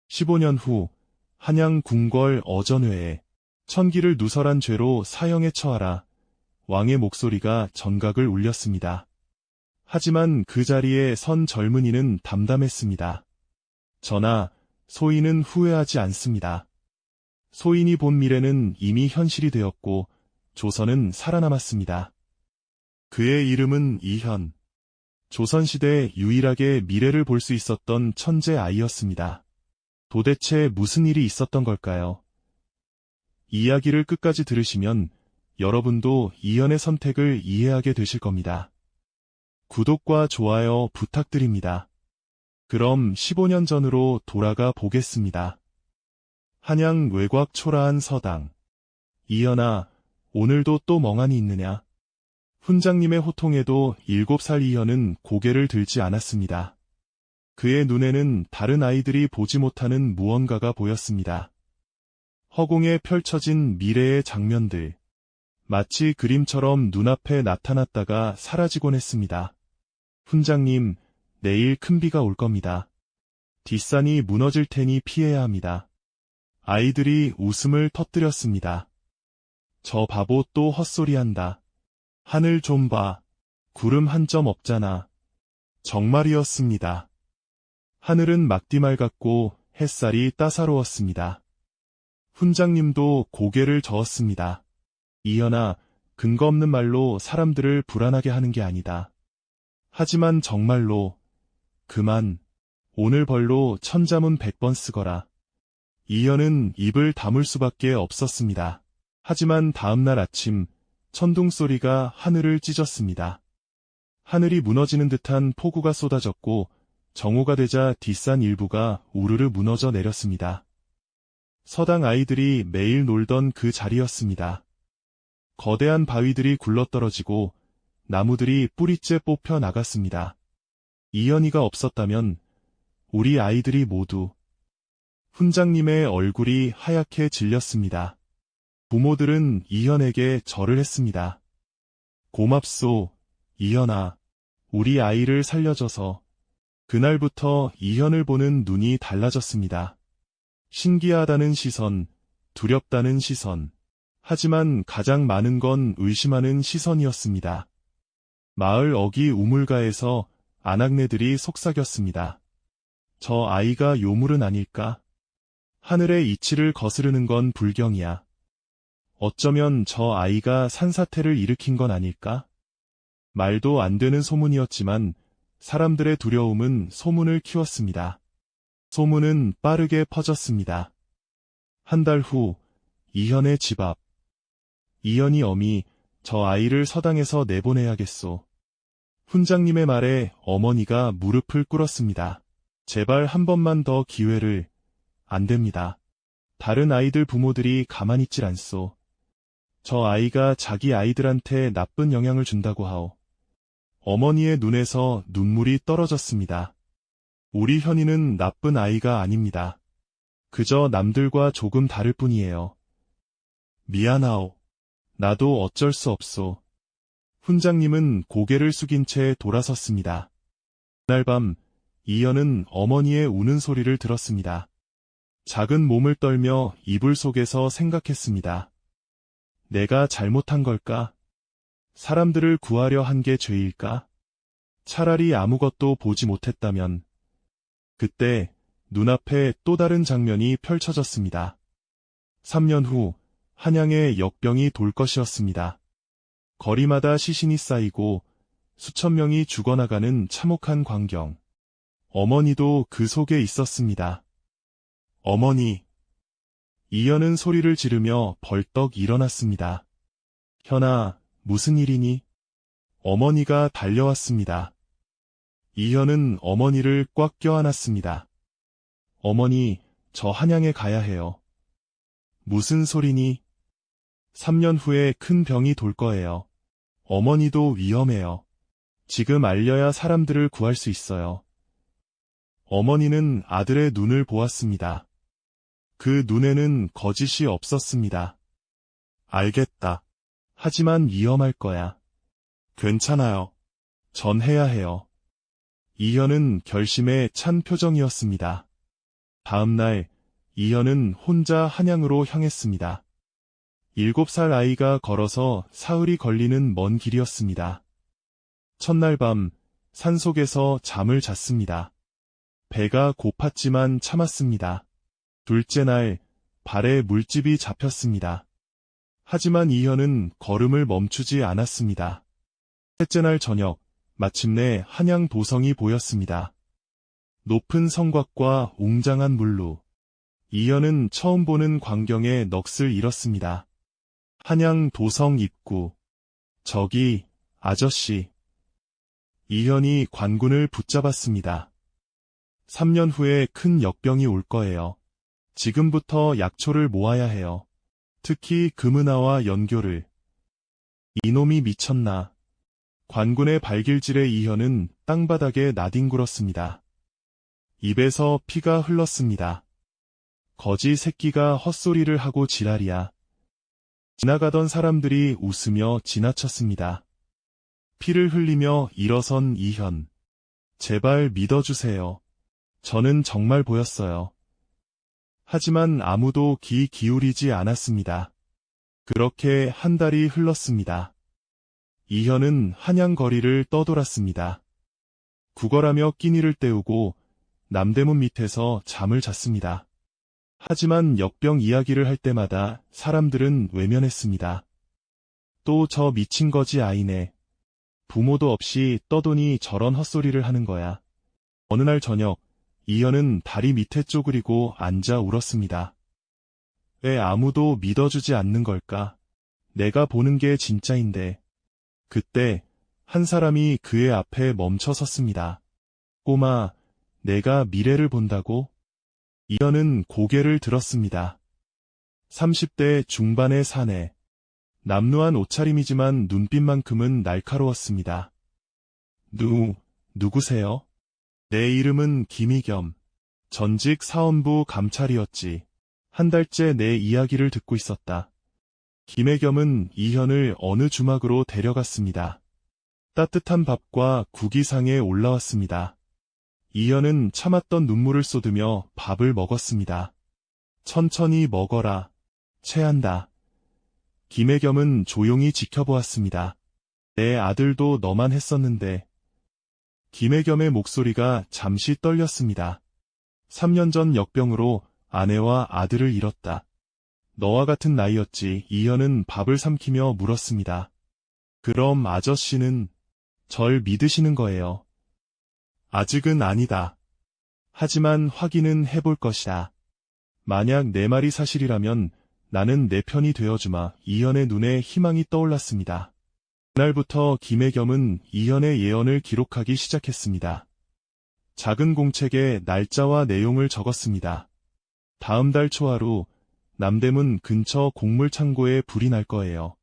15년 후 한양 궁궐 어전회에 천기를 누설한 죄로 사형에 처하라. 왕의 목소리가 전각을 울렸습니다. 하지만 그 자리에 선 젊은이는 담담했습니다. 전하, 소인은 후회하지 않습니다. 소인이 본 미래는 이미 현실이 되었고 조선은 살아남았습니다. 그의 이름은 이현. 조선시대 유일하게 미래를 볼 수 있었던 천재 아이였습니다. 도대체 무슨 일이 있었던 걸까요? 이야기를 끝까지 들으시면 여러분도 이현의 선택을 이해하게 되실 겁니다. 구독과 좋아요 부탁드립니다. 그럼 15년 전으로 돌아가 보겠습니다. 한양 외곽 초라한 서당. 이현아, 오늘도 또 멍하니 있느냐? 훈장님의 호통에도 7살 이현은 고개를 들지 않았습니다. 그의 눈에는 다른 아이들이 보지 못하는 무언가가 보였습니다. 허공에 펼쳐진 미래의 장면들. 마치 그림처럼 눈앞에 나타났다가 사라지곤 했습니다. 훈장님, 내일 큰 비가 올 겁니다. 뒷산이 무너질 테니 피해야 합니다. 아이들이 웃음을 터뜨렸습니다. 저 바보 또 헛소리한다. 하늘 좀 봐. 구름 한 점 없잖아. 정말이었습니다. 하늘은 막디말 같고 햇살이 따사로웠습니다. 훈장님도 고개를 저었습니다. 이현아, 근거 없는 말로 사람들을 불안하게 하는 게 아니다. 하지만 정말로, 그만, 오늘 벌로 천자문 100번 쓰거라. 이현은 입을 다물 수밖에 없었습니다. 하지만 다음날 아침, 천둥 소리가 하늘을 찢었습니다. 하늘이 무너지는 듯한 폭우가 쏟아졌고 정오가 되자 뒷산 일부가 우르르 무너져 내렸습니다. 서당 아이들이 매일 놀던 그 자리였습니다. 거대한 바위들이 굴러떨어지고 나무들이 뿌리째 뽑혀 나갔습니다. 이현이가 없었다면 우리 아이들이 모두. 훈장님의 얼굴이 하얗게 질렸습니다. 부모들은 이현에게 절을 했습니다. 고맙소, 이현아. 우리 아이를 살려줘서. 그날부터 이현을 보는 눈이 달라졌습니다. 신기하다는 시선, 두렵다는 시선. 하지만 가장 많은 건 의심하는 시선이었습니다. 마을 어귀 우물가에서 아낙네들이 속삭였습니다. 저 아이가 요물은 아닐까? 하늘의 이치를 거스르는 건 불경이야. 어쩌면 저 아이가 산사태를 일으킨 건 아닐까? 말도 안 되는 소문이었지만 사람들의 두려움은 소문을 키웠습니다. 소문은 빠르게 퍼졌습니다. 한 달 후, 이현의 집 앞. 이현이 어미, 저 아이를 서당에서 내보내야겠소. 훈장님의 말에 어머니가 무릎을 꿇었습니다. 제발 한 번만 더 기회를. 안 됩니다. 다른 아이들 부모들이 가만히 있질 않소. 저 아이가 자기 아이들한테 나쁜 영향을 준다고 하오. 어머니의 눈에서 눈물이 떨어졌습니다. 우리 현이는 나쁜 아이가 아닙니다. 그저 남들과 조금 다를 뿐이에요. 미안하오. 나도 어쩔 수 없소. 훈장님은 고개를 숙인 채 돌아섰습니다. 그날 밤, 이현은 어머니의 우는 소리를 들었습니다. 작은 몸을 떨며 이불 속에서 생각했습니다. 내가 잘못한 걸까? 사람들을 구하려 한 게 죄일까? 차라리 아무것도 보지 못했다면. 그때 눈앞에 또 다른 장면이 펼쳐졌습니다. 3년 후 한양의 역병이 돌 것이었습니다. 거리마다 시신이 쌓이고 수천 명이 죽어나가는 참혹한 광경. 어머니도 그 속에 있었습니다. 어머니. 이현은 소리를 지르며 벌떡 일어났습니다. 현아, 무슨 일이니? 어머니가 달려왔습니다. 이현은 어머니를 꽉 껴안았습니다. 어머니, 저 한양에 가야 해요. 무슨 소리니? 3년 후에 큰 병이 돌 거예요. 어머니도 위험해요. 지금 알려야 사람들을 구할 수 있어요. 어머니는 아들의 눈을 보았습니다. 그 눈에는 거짓이 없었습니다. 알겠다. 하지만 위험할 거야. 괜찮아요. 전 해야 해요. 이현은 결심에 찬 표정이었습니다. 다음 날 이현은 혼자 한양으로 향했습니다. 7살 아이가 걸어서 사흘이 걸리는 먼 길이었습니다. 첫날 밤 산속에서 잠을 잤습니다. 배가 고팠지만 참았습니다. 둘째 날 발에 물집이 잡혔습니다. 하지만 이현은 걸음을 멈추지 않았습니다. 셋째 날 저녁 마침내 한양 도성이 보였습니다. 높은 성곽과 웅장한 물루. 이현은 처음 보는 광경에 넋을 잃었습니다. 한양 도성 입구. 저기, 아저씨. 이현이 관군을 붙잡았습니다. 3년 후에 큰 역병이 올 거예요. 지금부터 약초를 모아야 해요. 특히 금은화와 연교를. 이놈이 미쳤나. 관군의 발길질에 이현은 땅바닥에 나뒹굴었습니다. 입에서 피가 흘렀습니다. 거지 새끼가 헛소리를 하고 지랄이야. 지나가던 사람들이 웃으며 지나쳤습니다. 피를 흘리며 일어선 이현. 제발 믿어주세요. 저는 정말 보였어요. 하지만 아무도 귀 기울이지 않았습니다. 그렇게 한 달이 흘렀습니다. 이현은 한양 거리를 떠돌았습니다. 구걸하며 끼니를 때우고 남대문 밑에서 잠을 잤습니다. 하지만 역병 이야기를 할 때마다 사람들은 외면했습니다. 또 저 미친 거지 아이네. 부모도 없이 떠도니 저런 헛소리를 하는 거야. 어느 날 저녁, 이현은 다리 밑에 쪼그리고 앉아 울었습니다. 왜 아무도 믿어주지 않는 걸까? 내가 보는 게 진짜인데. 그때 한 사람이 그의 앞에 멈춰 섰습니다. 꼬마, 내가 미래를 본다고? 이현은 고개를 들었습니다. 30대 중반의 사내. 남루한 옷차림이지만 눈빛만큼은 날카로웠습니다. 누구세요? 내 이름은 김희겸. 전직 사원부 감찰이었지. 한 달째 내 이야기를 듣고 있었다. 김혜겸은 이현을 어느 주막으로 데려갔습니다. 따뜻한 밥과 국이상에 올라왔습니다. 이현은 참았던 눈물을 쏟으며 밥을 먹었습니다. 천천히 먹어라. 체한다. 김혜겸은 조용히 지켜보았습니다. 내 아들도 너만 했었는데. 김혜겸의 목소리가 잠시 떨렸습니다. 3년 전 역병으로 아내와 아들을 잃었다. 너와 같은 나이였지. 이현은 밥을 삼키며 물었습니다. 그럼 아저씨는 절 믿으시는 거예요? 아직은 아니다. 하지만 확인은 해볼 것이다. 만약 내 말이 사실이라면 나는 내 편이 되어주마. 이현의 눈에 희망이 떠올랐습니다. 그날부터 김혜겸은 이현의 예언을 기록하기 시작했습니다. 작은 공책에 날짜와 내용을 적었습니다. 다음 달 초하루 남대문 근처 곡물 창고에 불이 날 거예요.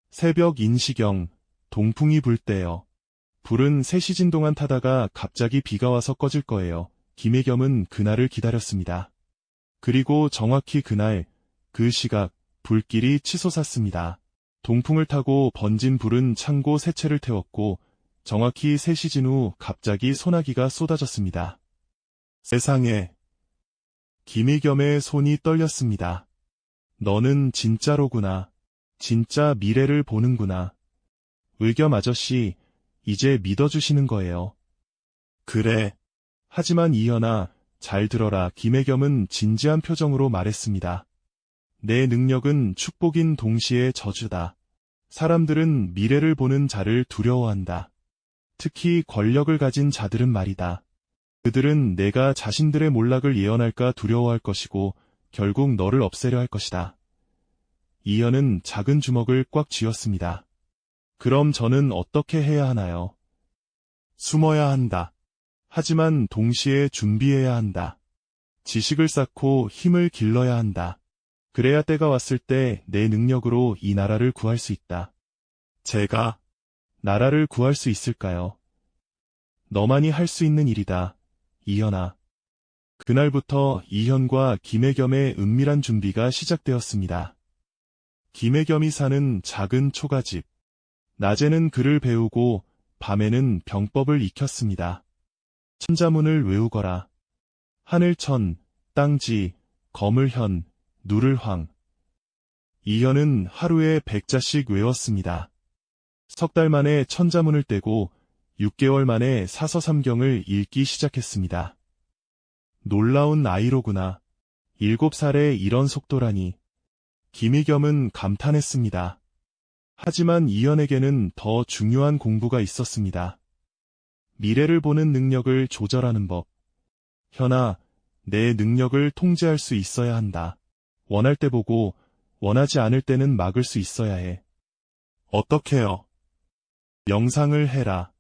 새벽 인시경, 동풍이 불 때요. 불은 3시간 동안 타다가 갑자기 비가 와서 꺼질 거예요. 김혜겸은 그날을 기다렸습니다. 그리고 정확히 그날, 그 시각, 불길이 치솟았습니다. 동풍을 타고 번진 불은 창고 세 채를 태웠고 정확히 3시간 후 갑자기 소나기가 쏟아졌습니다. 세상에. 김희겸의 손이 떨렸습니다. 너는 진짜로구나. 진짜 미래를 보는구나. 의겸 아저씨, 이제 믿어주시는 거예요. 그래. 하지만 이현아, 잘 들어라. 김혜겸은 진지한 표정으로 말했습니다. 내 능력은 축복인 동시에 저주다. 사람들은 미래를 보는 자를 두려워한다. 특히 권력을 가진 자들은 말이다. 그들은 내가 자신들의 몰락을 예언할까 두려워할 것이고 결국 너를 없애려 할 것이다. 이현은 작은 주먹을 꽉 쥐었습니다. 그럼 저는 어떻게 해야 하나요? 숨어야 한다. 하지만 동시에 준비해야 한다. 지식을 쌓고 힘을 길러야 한다. 그래야 때가 왔을 때 내 능력으로 이 나라를 구할 수 있다. 제가 나라를 구할 수 있을까요? 너만이 할 수 있는 일이다. 이현아. 그날부터 이현과 김혜겸의 은밀한 준비가 시작되었습니다. 김혜겸이 사는 작은 초가집. 낮에는 글을 배우고 밤에는 병법을 익혔습니다. 천자문을 외우거라. 하늘천, 땅지, 거물현, 누를황. 이현은 하루에 100자씩 외웠습니다. 석 달 만에 천자문을 떼고 6개월 만에 사서삼경을 읽기 시작했습니다. 놀라운 아이로구나. 7살에 이런 속도라니. 김희겸은 감탄했습니다. 하지만 이현에게는 더 중요한 공부가 있었습니다. 미래를 보는 능력을 조절하는 법. 현아, 내 능력을 통제할 수 있어야 한다. 원할 때 보고, 원하지 않을 때는 막을 수 있어야 해. 어떻게요? 명상을 해라.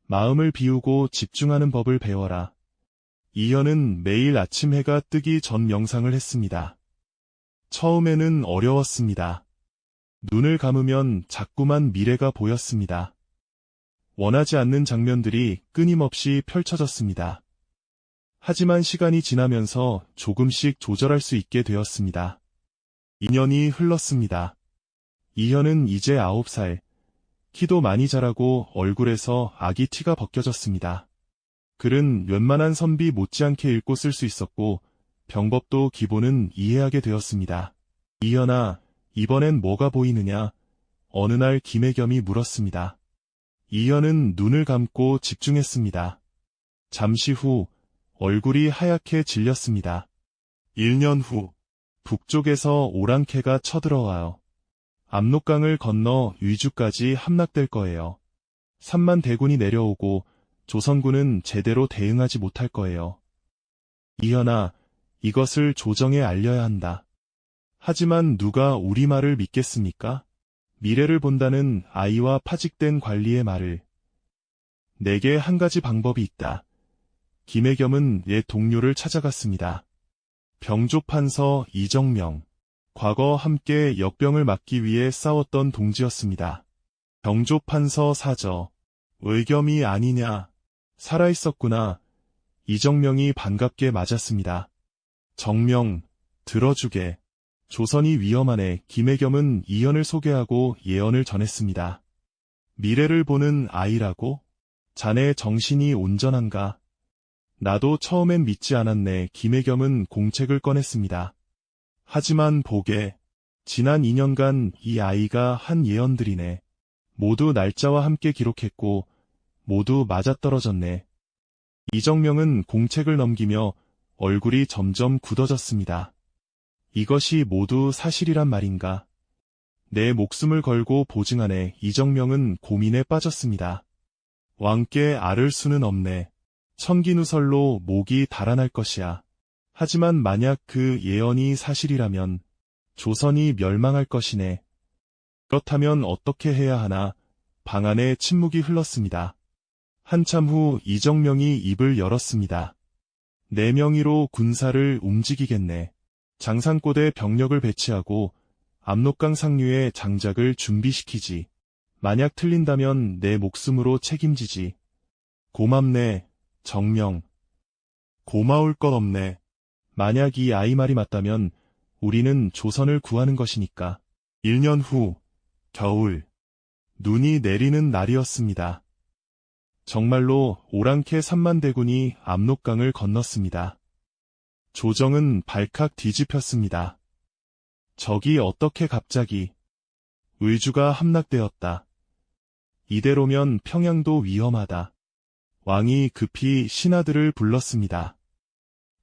마음을 비우고 집중하는 법을 배워라. 이현은 매일 아침 해가 뜨기 전 명상을 했습니다. 처음에는 어려웠습니다. 눈을 감으면 자꾸만 미래가 보였습니다. 원하지 않는 장면들이 끊임없이 펼쳐졌습니다. 하지만 시간이 지나면서 조금씩 조절할 수 있게 되었습니다. 2년이 흘렀습니다. 이현은 이제 9살. 키도 많이 자라고 얼굴에서 아기 티가 벗겨졌습니다. 글은 웬만한 선비 못지않게 읽고 쓸 수 있었고 병법도 기본은 이해하게 되었습니다. 이현아, 이번엔 뭐가 보이느냐? 어느 날 김혜겸이 물었습니다. 이현은 눈을 감고 집중했습니다. 잠시 후 얼굴이 하얗게 질렸습니다. 1년 후 북쪽에서 오랑캐가 쳐들어와요. 압록강을 건너 위주까지 함락될 거예요. 3만 대군이 내려오고 조선군은 제대로 대응하지 못할 거예요. 이현아, 이것을 조정에 알려야 한다. 하지만 누가 우리 말을 믿겠습니까? 미래를 본다는 아이와 파직된 관리의 말을. 내게 한 가지 방법이 있다. 김혜겸은 옛 동료를 찾아갔습니다. 병조판서 이정명. 과거 함께 역병을 막기 위해 싸웠던 동지였습니다. 병조판서 사저. 의겸이 아니냐. 살아있었구나. 이정명이 반갑게 맞았습니다. 정명, 들어주게. 조선이 위험하네. 김혜겸은 이현을 소개하고 예언을 전했습니다. 미래를 보는 아이라고? 자네 정신이 온전한가? 나도 처음엔 믿지 않았네. 김혜겸은 공책을 꺼냈습니다. 하지만 보게. 지난 2년간 이 아이가 한 예언들이네. 모두 날짜와 함께 기록했고 모두 맞아떨어졌네. 이정명은 공책을 넘기며 얼굴이 점점 굳어졌습니다. 이것이 모두 사실이란 말인가? 내 목숨을 걸고 보증하네. 이정명은 고민에 빠졌습니다. 왕께 앓을 수는 없네. 천기누설로 목이 달아날 것이야. 하지만 만약 그 예언이 사실이라면 조선이 멸망할 것이네. 그렇다면 어떻게 해야 하나? 방 안에 침묵이 흘렀습니다. 한참 후 이정명이 입을 열었습니다. 내 명의로 군사를 움직이겠네. 장산고대 병력을 배치하고 압록강 상류에 장작을 준비시키지. 만약 틀린다면 내 목숨으로 책임지지. 고맙네, 정명. 고마울 것 없네. 만약 이 아이 말이 맞다면 우리는 조선을 구하는 것이니까. 1년 후, 겨울. 눈이 내리는 날이었습니다. 정말로 오랑캐 3만 대군이 압록강을 건넜습니다. 조정은 발칵 뒤집혔습니다. 적이 어떻게 갑자기 의주가 함락되었다. 이대로면 평양도 위험하다. 왕이 급히 신하들을 불렀습니다.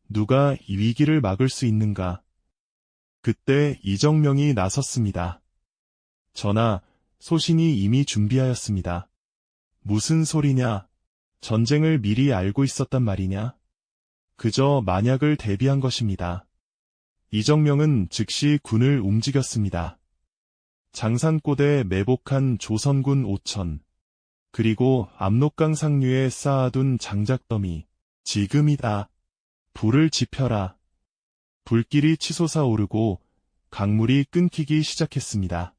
누가 이 위기를 막을 수 있는가? 그때 이정명이 나섰습니다. 전하, 소신이 이미 준비하였습니다. 무슨 소리냐? 전쟁을 미리 알고 있었단 말이냐? 그저 만약을 대비한 것입니다. 이정명은 즉시 군을 움직였습니다. 장산고대에 매복한 조선군 5천, 그리고 압록강 상류에 쌓아둔 장작더미, 지금이다. 불을 지펴라. 불길이 치솟아 오르고 강물이 끊기기 시작했습니다.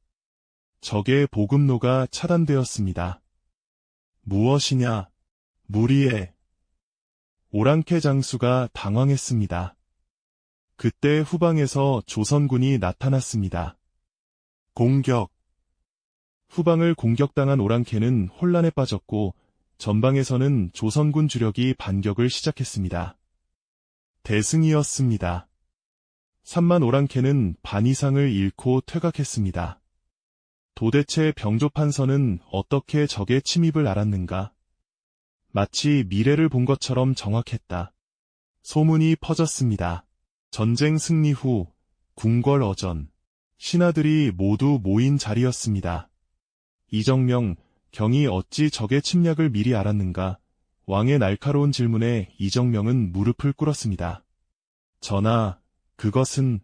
적의 보급로가 차단되었습니다. 무엇이냐? 무리에. 오랑캐 장수가 당황했습니다. 그때 후방에서 조선군이 나타났습니다. 공격. 후방을 공격당한 오랑캐는 혼란에 빠졌고 전방에서는 조선군 주력이 반격을 시작했습니다. 대승이었습니다. 3만 오랑캐는 반 이상을 잃고 퇴각했습니다. 도대체 병조판서는 어떻게 적의 침입을 알았는가? 마치 미래를 본 것처럼 정확했다. 소문이 퍼졌습니다. 전쟁 승리 후 궁궐어전, 신하들이 모두 모인 자리였습니다. 이정명, 경이 어찌 적의 침략을 미리 알았는가? 왕의 날카로운 질문에 이정명은 무릎을 꿇었습니다. 전하, 그것은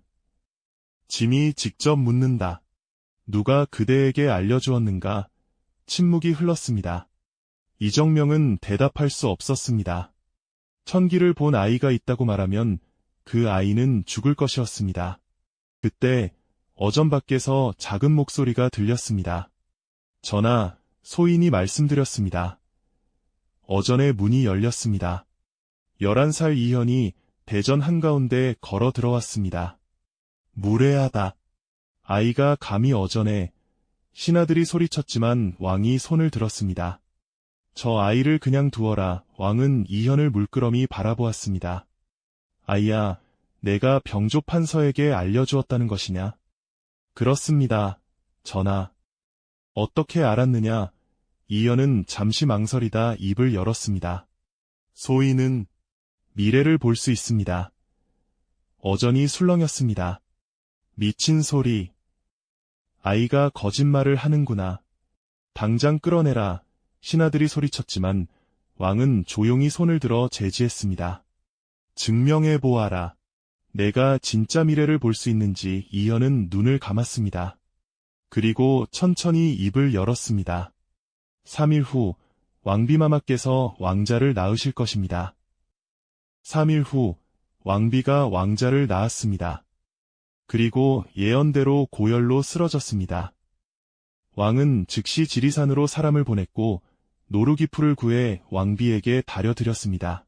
짐이 직접 묻는다. 누가 그대에게 알려주었는가? 침묵이 흘렀습니다. 이정명은 대답할 수 없었습니다. 천기를 본 아이가 있다고 말하면 그 아이는 죽을 것이었습니다. 그때 어전 밖에서 작은 목소리가 들렸습니다. 전하, 소인이 말씀드렸습니다. 어전의 문이 열렸습니다. 11살 이현이 대전 한가운데 걸어 들어왔습니다. 무례하다. 아이가 감히 어전에. 신하들이 소리쳤지만 왕이 손을 들었습니다. 저 아이를 그냥 두어라. 왕은 이현을 물끄러미 바라보았습니다. 아이야, 내가 병조판서에게 알려주었다는 것이냐? 그렇습니다, 전하. 어떻게 알았느냐? 이현은 잠시 망설이다 입을 열었습니다. 소인은 미래를 볼 수 있습니다. 어전이 술렁였습니다. 미친 소리. 아이가 거짓말을 하는구나. 당장 끌어내라. 신하들이 소리쳤지만 왕은 조용히 손을 들어 제지했습니다. 증명해 보아라. 내가 진짜 미래를 볼 수 있는지. 이현은 눈을 감았습니다. 그리고 천천히 입을 열었습니다. 3일 후 왕비마마께서 왕자를 낳으실 것입니다. 3일 후 왕비가 왕자를 낳았습니다. 그리고 예언대로 고열로 쓰러졌습니다. 왕은 즉시 지리산으로 사람을 보냈고 노루기풀을 구해 왕비에게 다려드렸습니다.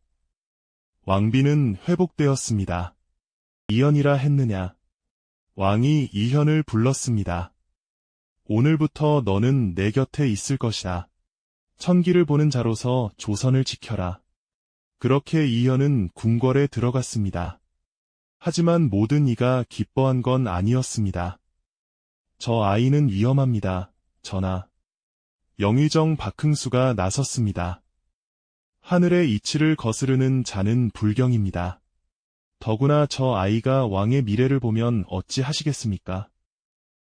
왕비는 회복되었습니다. 이현이라 했느냐? 왕이 이현을 불렀습니다. 오늘부터 너는 내 곁에 있을 것이다. 천기를 보는 자로서 조선을 지켜라. 그렇게 이현은 궁궐에 들어갔습니다. 하지만 모든 이가 기뻐한 건 아니었습니다. 저 아이는 위험합니다, 전하. 영의정 박흥수가 나섰습니다. 하늘의 이치를 거스르는 자는 불경입니다. 더구나 저 아이가 왕의 미래를 보면 어찌 하시겠습니까?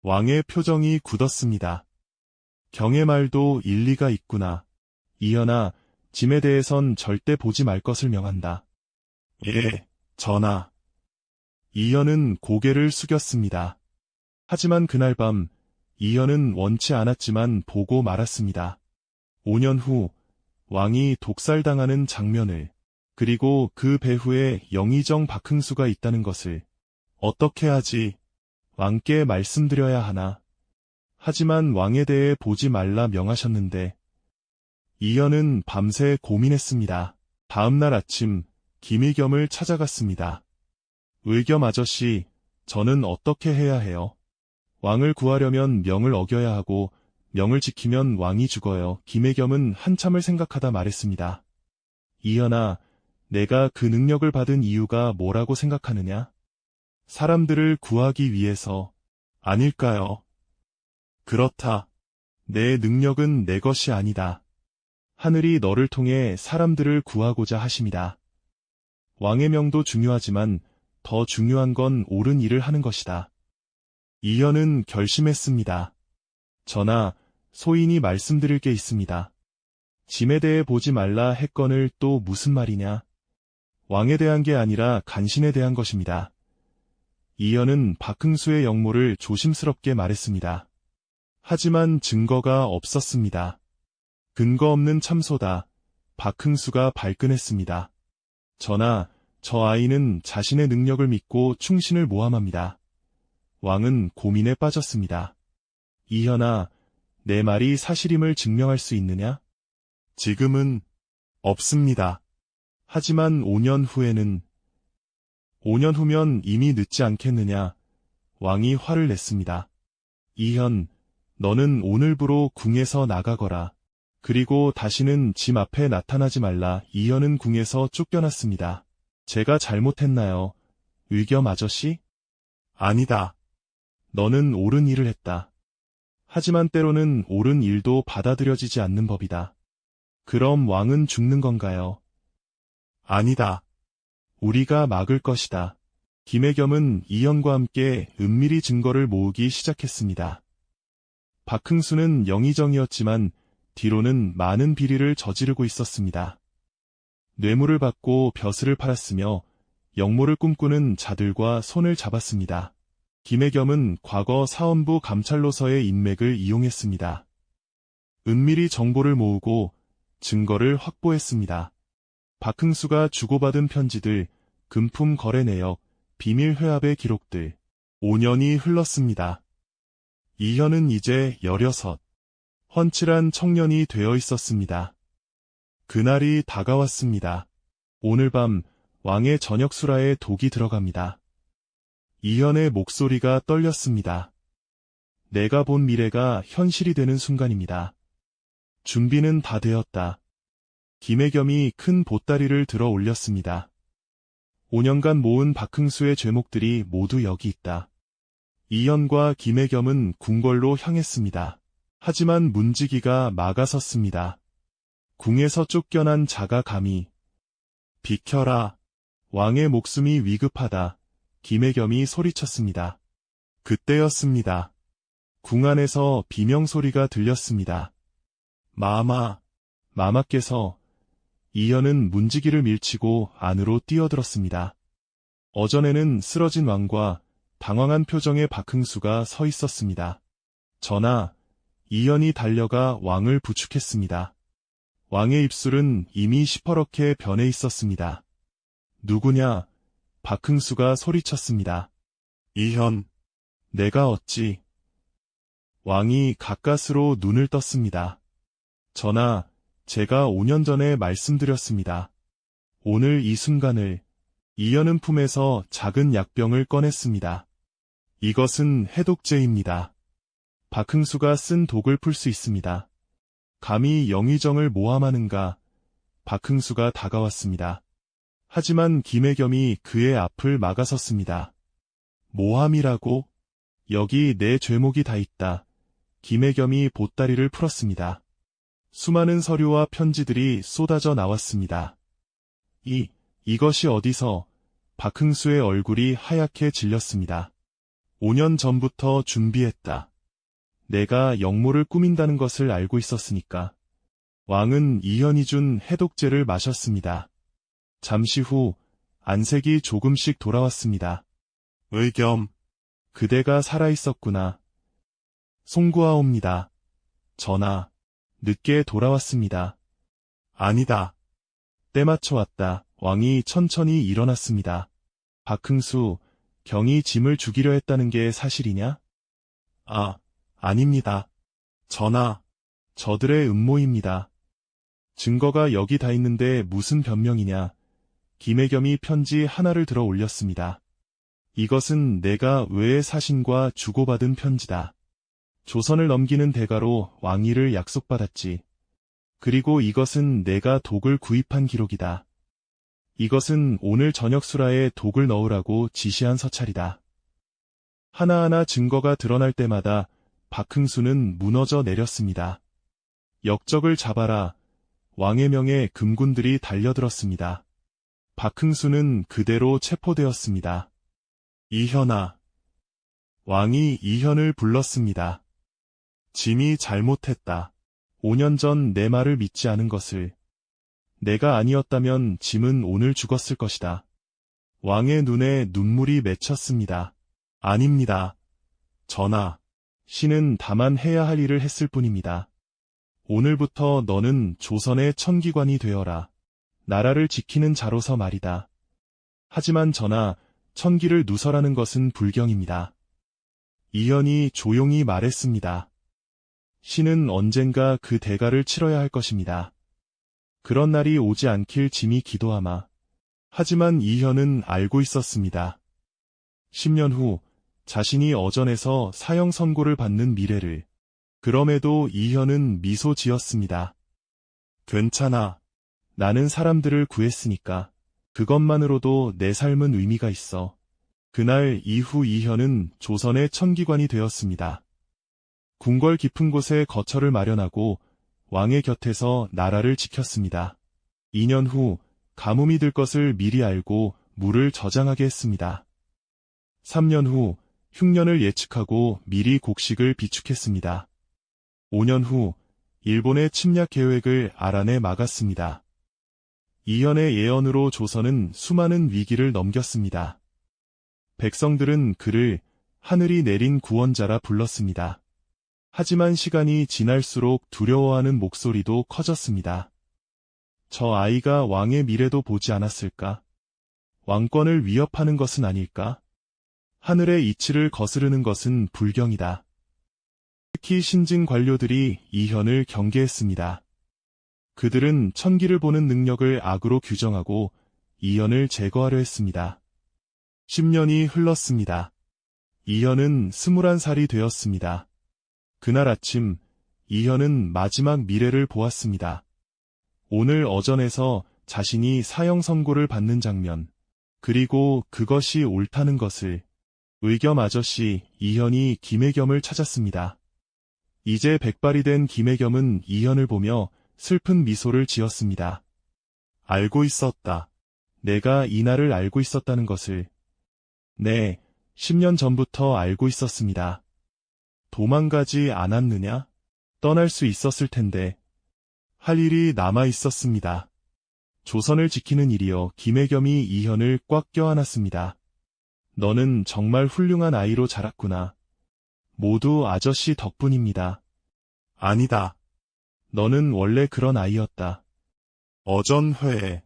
왕의 표정이 굳었습니다. 경의 말도 일리가 있구나. 이현아, 짐에 대해선 절대 보지 말 것을 명한다. 예, 전하. 이현은 고개를 숙였습니다. 하지만 그날 밤 이현은 원치 않았지만 보고 말았습니다. 5년 후 왕이 독살당하는 장면을, 그리고 그 배후에 영의정 박흥수가 있다는 것을. 어떻게 하지? 왕께 말씀드려야 하나? 하지만 왕에 대해 보지 말라 명하셨는데. 이현은 밤새 고민했습니다. 다음날 아침 김의겸을 찾아갔습니다. 의겸 아저씨, 저는 어떻게 해야 해요? 왕을 구하려면 명을 어겨야 하고 명을 지키면 왕이 죽어요. 김의겸은 한참을 생각하다 말했습니다. 이현아, 내가 그 능력을 받은 이유가 뭐라고 생각하느냐? 사람들을 구하기 위해서 아닐까요? 그렇다. 내 능력은 내 것이 아니다. 하늘이 너를 통해 사람들을 구하고자 하심이다. 왕의 명도 중요하지만 더 중요한 건 옳은 일을 하는 것이다. 이현은 결심했습니다. 전하, 소인이 말씀드릴 게 있습니다. 짐에 대해 보지 말라 했거늘 또 무슨 말이냐? 왕에 대한 게 아니라 간신에 대한 것입니다. 이현은 박흥수의 역모를 조심스럽게 말했습니다. 하지만 증거가 없었습니다. 근거 없는 참소다. 박흥수가 발끈했습니다. 전하, 저 아이는 자신의 능력을 믿고 충신을 모함합니다. 왕은 고민에 빠졌습니다. 이현아, 내 말이 사실임을 증명할 수 있느냐? 지금은 없습니다. 하지만 5년 후에는. 5년 후면 이미 늦지 않겠느냐? 왕이 화를 냈습니다. 이현, 너는 오늘부로 궁에서 나가거라. 그리고 다시는 짐 앞에 나타나지 말라. 이현은 궁에서 쫓겨났습니다. 제가 잘못했나요, 의겸 아저씨? 아니다. 너는 옳은 일을 했다. 하지만 때로는 옳은 일도 받아들여지지 않는 법이다. 그럼 왕은 죽는 건가요? 아니다. 우리가 막을 것이다. 김혜겸은 이현과 함께 은밀히 증거를 모으기 시작했습니다. 박흥수는 영의정이었지만 뒤로는 많은 비리를 저지르고 있었습니다. 뇌물을 받고 벼슬을 팔았으며 역모를 꿈꾸는 자들과 손을 잡았습니다. 김혜겸은 과거 사헌부 감찰로서의 인맥을 이용했습니다. 은밀히 정보를 모으고 증거를 확보했습니다. 박흥수가 주고받은 편지들, 금품 거래 내역, 비밀 회합의 기록들. 5년이 흘렀습니다. 이현은 이제 16, 훤칠한 청년이 되어 있었습니다. 그날이 다가왔습니다. 오늘 밤 왕의 저녁 수라에 독이 들어갑니다. 이현의 목소리가 떨렸습니다. 내가 본 미래가 현실이 되는 순간입니다. 준비는 다 되었다. 김혜겸이 큰 보따리를 들어 올렸습니다. 5년간 모은 박흥수의 죄목들이 모두 여기 있다. 이현과 김혜겸은 궁궐로 향했습니다. 하지만 문지기가 막아섰습니다. 궁에서 쫓겨난 자가 감히 비켜라. 왕의 목숨이 위급하다. 김혜겸이 소리쳤습니다. 그때였습니다. 궁 안에서 비명소리가 들렸습니다. 마마께서. 이현은 문지기를 밀치고 안으로 뛰어들었습니다. 어전에는 쓰러진 왕과 당황한 표정의 박흥수가 서 있었습니다. 전하, 이현이 달려가 왕을 부축했습니다. 왕의 입술은 이미 시퍼렇게 변해 있었습니다. 누구냐? 박흥수가 소리쳤습니다. 이현, 내가 어찌? 왕이 가까스로 눈을 떴습니다. 전하, 제가 5년 전에 말씀드렸습니다. 오늘 이 순간을. 이현은 품에서 작은 약병을 꺼냈습니다. 이것은 해독제입니다. 박흥수가 쓴 독을 풀 수 있습니다. 감히 영의정을 모함하는가? 박흥수가 다가왔습니다. 하지만 김혜겸이 그의 앞을 막아섰습니다. 모함이라고? 여기 내 죄목이 다 있다. 김혜겸이 보따리를 풀었습니다. 수많은 서류와 편지들이 쏟아져 나왔습니다. 이것이 어디서? 박흥수의 얼굴이 하얗게 질렸습니다. 5년 전부터 준비했다. 내가 역모를 꾸민다는 것을 알고 있었으니까. 왕은 이현이 준 해독제를 마셨습니다. 잠시 후 안색이 조금씩 돌아왔습니다. 의겸, 그대가 살아있었구나. 송구하옵니다. 전하, 늦게 돌아왔습니다. 아니다. 때맞춰 왔다. 왕이 천천히 일어났습니다. 박흥수, 경이 짐을 죽이려 했다는 게 사실이냐? 아닙니다. 전하, 저들의 음모입니다. 증거가 여기 다 있는데 무슨 변명이냐? 김혜겸이 편지 하나를 들어 올렸습니다. 이것은 내가 외의 사신과 주고받은 편지다. 조선을 넘기는 대가로 왕위를 약속받았지. 그리고 이것은 내가 독을 구입한 기록이다. 이것은 오늘 저녁 수라에 독을 넣으라고 지시한 서찰이다. 하나하나 증거가 드러날 때마다 박흥수는 무너져 내렸습니다. 역적을 잡아라. 왕의 명에 금군들이 달려들었습니다. 박흥수는 그대로 체포되었습니다. 이현아. 왕이 이현을 불렀습니다. 짐이 잘못했다. 5년 전 내 말을 믿지 않은 것을. 내가 아니었다면 짐은 오늘 죽었을 것이다. 왕의 눈에 눈물이 맺혔습니다. 아닙니다. 전하. 신은 다만 해야 할 일을 했을 뿐입니다. 오늘부터 너는 조선의 천기관이 되어라. 나라를 지키는 자로서 말이다. 하지만 전하, 천기를 누설하는 것은 불경입니다. 이현이 조용히 말했습니다. 신은 언젠가 그 대가를 치러야 할 것입니다. 그런 날이 오지 않길 짐이 기도하마. 하지만 이현은 알고 있었습니다. 10년 후 자신이 어전에서 사형 선고를 받는 미래를. 그럼에도 이현은 미소 지었습니다. 괜찮아. 나는 사람들을 구했으니까. 그것만으로도 내 삶은 의미가 있어. 그날 이후 이현은 조선의 천기관이 되었습니다. 궁궐 깊은 곳에 거처를 마련하고 왕의 곁에서 나라를 지켰습니다. 2년 후 가뭄이 들 것을 미리 알고 물을 저장하게 했습니다. 3년 후 흉년을 예측하고 미리 곡식을 비축했습니다. 5년 후 일본의 침략 계획을 알아내 막았습니다. 이현의 예언으로 조선은 수많은 위기를 넘겼습니다. 백성들은 그를 하늘이 내린 구원자라 불렀습니다. 하지만 시간이 지날수록 두려워하는 목소리도 커졌습니다. 저 아이가 왕의 미래도 보지 않았을까? 왕권을 위협하는 것은 아닐까? 하늘의 이치를 거스르는 것은 불경이다. 특히 신진 관료들이 이현을 경계했습니다. 그들은 천기를 보는 능력을 악으로 규정하고 이현을 제거하려 했습니다. 10년이 흘렀습니다. 이현은 21살이 되었습니다. 그날 아침 이현은 마지막 미래를 보았습니다. 오늘 어전에서 자신이 사형 선고를 받는 장면, 그리고 그것이 옳다는 것을 의겸 아저씨 이현이 김혜겸을 찾았습니다. 이제 백발이 된 김혜겸은 이현을 보며 슬픈 미소를 지었습니다. 알고 있었다. 내가 이날을 알고 있었다는 것을. 네, 10년 전부터 알고 있었습니다. 도망가지 않았느냐? 떠날 수 있었을 텐데. 할 일이 남아 있었습니다. 조선을 지키는 일이여. 김혜겸이 이현을 꽉 껴안았습니다. 너는 정말 훌륭한 아이로 자랐구나. 모두 아저씨 덕분입니다. 아니다. 너는 원래 그런 아이였다. 어전회에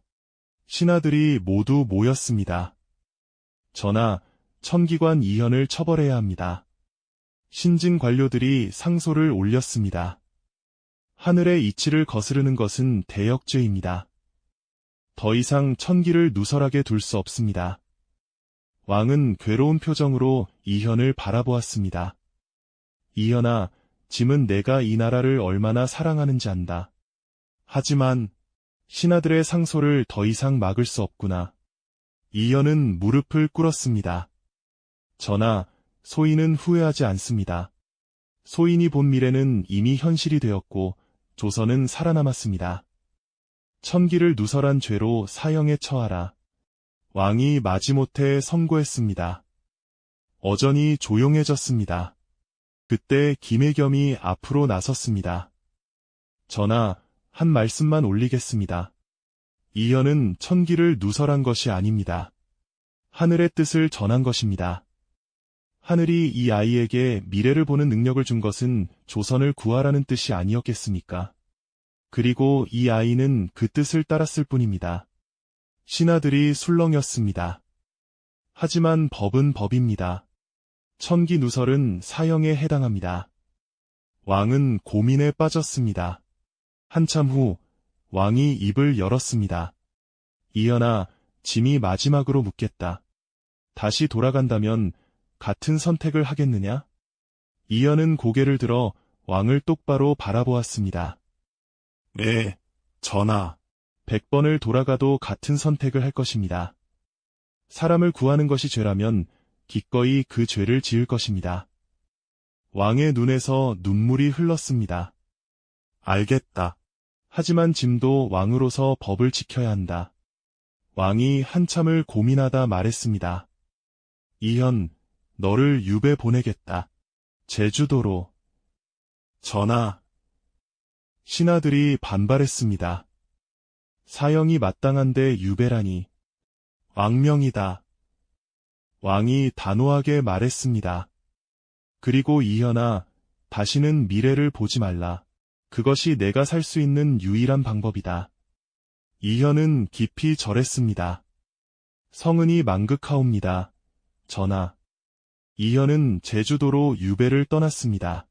신하들이 모두 모였습니다. 전하, 천기관 이현을 처벌해야 합니다. 신진 관료들이 상소를 올렸습니다. 하늘의 이치를 거스르는 것은 대역죄입니다. 더 이상 천기를 누설하게 둘 수 없습니다. 왕은 괴로운 표정으로 이현을 바라보았습니다. 이현아, 짐은 내가 이 나라를 얼마나 사랑하는지 안다. 하지만 신하들의 상소를 더 이상 막을 수 없구나. 이현은 무릎을 꿇었습니다. 전하, 소인은 후회하지 않습니다. 소인이 본 미래는 이미 현실이 되었고 조선은 살아남았습니다. 천기를 누설한 죄로 사형에 처하라. 왕이 마지못해 선고했습니다. 어전이 조용해졌습니다. 그때 김혜겸이 앞으로 나섰습니다. 전하, 한 말씀만 올리겠습니다. 이현은 천기를 누설한 것이 아닙니다. 하늘의 뜻을 전한 것입니다. 하늘이 이 아이에게 미래를 보는 능력을 준 것은 조선을 구하라는 뜻이 아니었겠습니까? 그리고 이 아이는 그 뜻을 따랐을 뿐입니다. 신하들이 술렁였습니다. 하지만 법은 법입니다. 천기 누설은 사형에 해당합니다. 왕은 고민에 빠졌습니다. 한참 후 왕이 입을 열었습니다. 이현아, 짐이 마지막으로 묻겠다. 다시 돌아간다면 같은 선택을 하겠느냐? 이현은 고개를 들어 왕을 똑바로 바라보았습니다. 네, 전하. 100번을 돌아가도 같은 선택을 할 것입니다. 사람을 구하는 것이 죄라면 기꺼이 그 죄를 지을 것입니다. 왕의 눈에서 눈물이 흘렀습니다. 알겠다. 하지만 짐도 왕으로서 법을 지켜야 한다. 왕이 한참을 고민하다 말했습니다. 이현, 너를 유배 보내겠다. 제주도로. 전하. 신하들이 반발했습니다. 사형이 마땅한데 유배라니. 왕명이다. 왕이 단호하게 말했습니다. 그리고 이현아, 다시는 미래를 보지 말라. 그것이 내가 살 수 있는 유일한 방법이다. 이현은 깊이 절했습니다. 성은이 망극하옵니다. 전하. 이현은 제주도로 유배를 떠났습니다.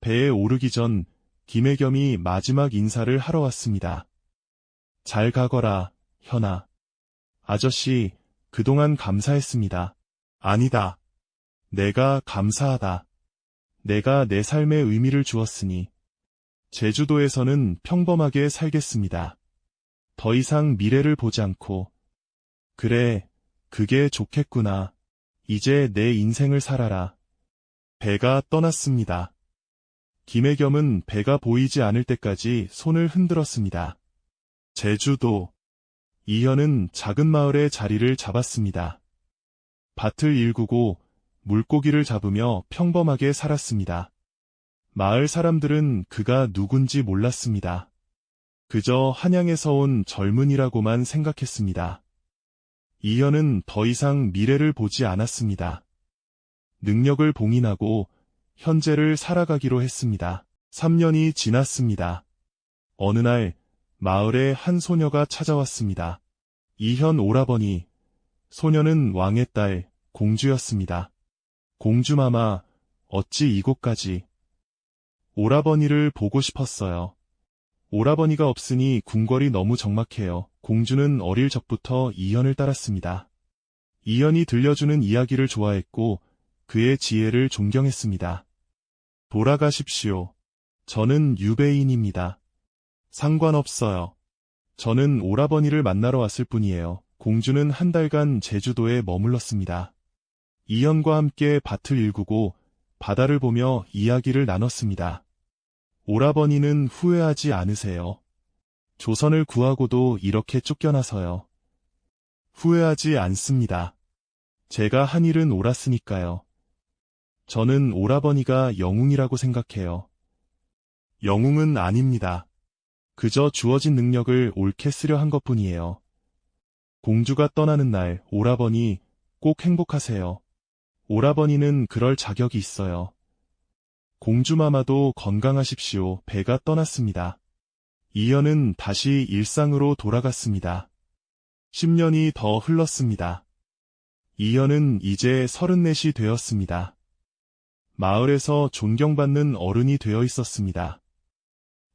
배에 오르기 전 김혜겸이 마지막 인사를 하러 왔습니다. 잘 가거라, 현아. 아저씨, 그동안 감사했습니다. 아니다. 내가 감사하다. 내가 내 삶에 의미를 주었으니 제주도에서는 평범하게 살겠습니다. 더 이상 미래를 보지 않고 그래, 그게 좋겠구나. 이제 내 인생을 살아라. 배가 떠났습니다. 김혜겸은 배가 보이지 않을 때까지 손을 흔들었습니다. 제주도. 이현은 작은 마을에 자리를 잡았습니다. 밭을 일구고 물고기를 잡으며 평범하게 살았습니다. 마을 사람들은 그가 누군지 몰랐습니다. 그저 한양에서 온 젊은이라고만 생각했습니다. 이현은 더 이상 미래를 보지 않았습니다. 능력을 봉인하고 현재를 살아가기로 했습니다. 3년이 지났습니다. 어느 날 마을에 한 소녀가 찾아왔습니다. 이현 오라버니. 소녀는 왕의 딸, 공주였습니다. 공주마마, 어찌 이곳까지. 오라버니를 보고 싶었어요. 오라버니가 없으니 궁궐이 너무 적막해요. 공주는 어릴 적부터 이현을 따랐습니다. 이현이 들려주는 이야기를 좋아했고 그의 지혜를 존경했습니다. 돌아가십시오. 저는 유배인입니다. 상관없어요. 저는 오라버니를 만나러 왔을 뿐이에요. 공주는 한 달간 제주도에 머물렀습니다. 이현과 함께 밭을 일구고 바다를 보며 이야기를 나눴습니다. 오라버니는 후회하지 않으세요? 조선을 구하고도 이렇게 쫓겨나서요. 후회하지 않습니다. 제가 한 일은 옳았으니까요. 저는 오라버니가 영웅이라고 생각해요. 영웅은 아닙니다. 그저 주어진 능력을 옳게 쓰려 한 것뿐이에요. 공주가 떠나는 날 오라버니 꼭 행복하세요. 오라버니는 그럴 자격이 있어요. 공주마마도 건강하십시오. 배가 떠났습니다. 이현은 다시 일상으로 돌아갔습니다. 10년이 더 흘렀습니다. 이현은 이제 34이 되었습니다. 마을에서 존경받는 어른이 되어 있었습니다.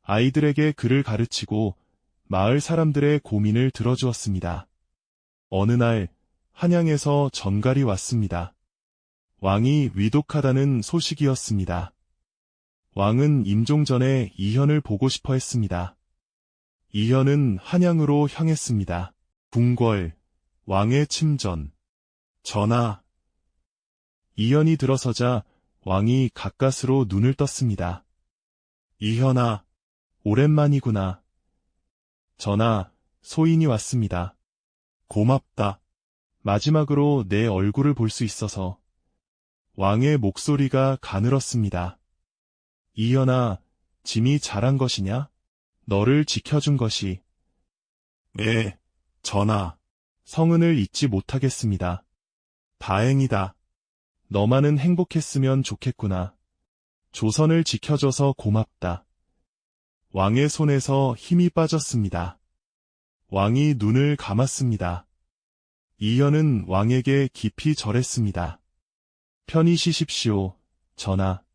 아이들에게 글을 가르치고 마을 사람들의 고민을 들어주었습니다. 어느 날 한양에서 전갈이 왔습니다. 왕이 위독하다는 소식이었습니다. 왕은 임종 전에 이현을 보고 싶어 했습니다. 이현은 한양으로 향했습니다. 궁궐, 왕의 침전. 전하. 이현이 들어서자 왕이 가까스로 눈을 떴습니다. 이현아, 오랜만이구나. 전하, 소인이 왔습니다. 고맙다. 마지막으로 내 얼굴을 볼 수 있어서. 왕의 목소리가 가늘었습니다. 이현아, 짐이 잘한 것이냐? 너를 지켜준 것이. 네, 전하. 성은을 잊지 못하겠습니다. 다행이다. 너만은 행복했으면 좋겠구나. 조선을 지켜줘서 고맙다. 왕의 손에서 힘이 빠졌습니다. 왕이 눈을 감았습니다. 이현은 왕에게 깊이 절했습니다. 편히 쉬십시오, 전하.